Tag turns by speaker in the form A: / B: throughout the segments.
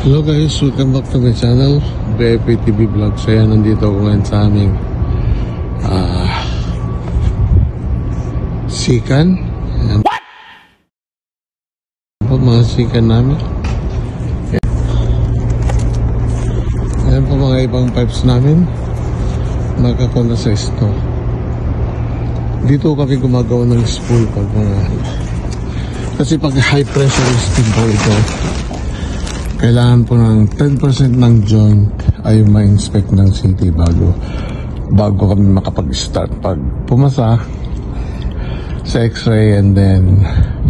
A: Hello guys, welcome back to my channel, VIP TV Vlogs. Ayan, nandito ako ngayon sa aming sikan. Ayan. What? Po mga sikan namin. Ayan po mga ibang pipes namin. Nakakonda sa store. Dito kami gumagawa ng spool pag mga... Kasi pag high pressure steam po ito, kailangan po ng 10% ng joint ay ma-inspect ng city bago kami makapag-start. Pag pumasa sa x-ray, and then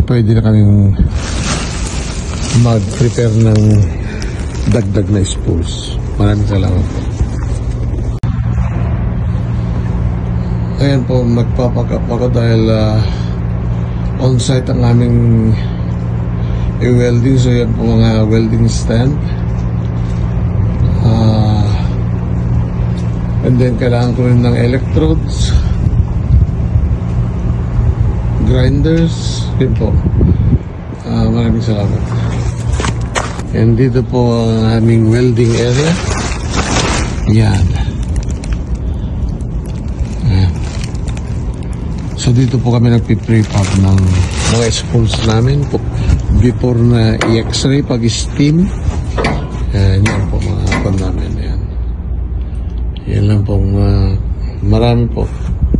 A: pwede na kaming mag-prepare ng dagdag na spools. Maraming salamat po. Ayan po, magpapakap ako dahil on-site ang aming welding. So yan po mga welding stand, and then kailangan ko rin ng electrodes, grinders. Yan po, maraming salamat. And dito po ang aming welding area. Yan. So dito po kami nagpi-prepare ng mga spools namin po before na i-x-ray pag steam. Yan po mga pan namin. Yan lang po, marami po.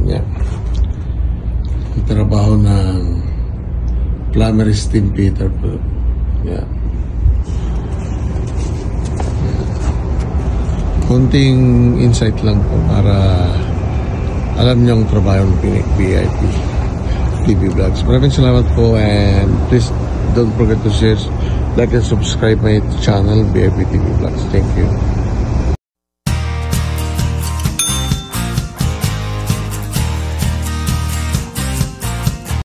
A: Yan. Ang trabaho ng plumber steam fitter po. Yan. Konting insight lang po para alam niyo ang trabaho ng VIP TV Vlogs. Maraming salamat po, and please don't forget to share, like, and subscribe my channel, VIP TV Vlogs. Thank you.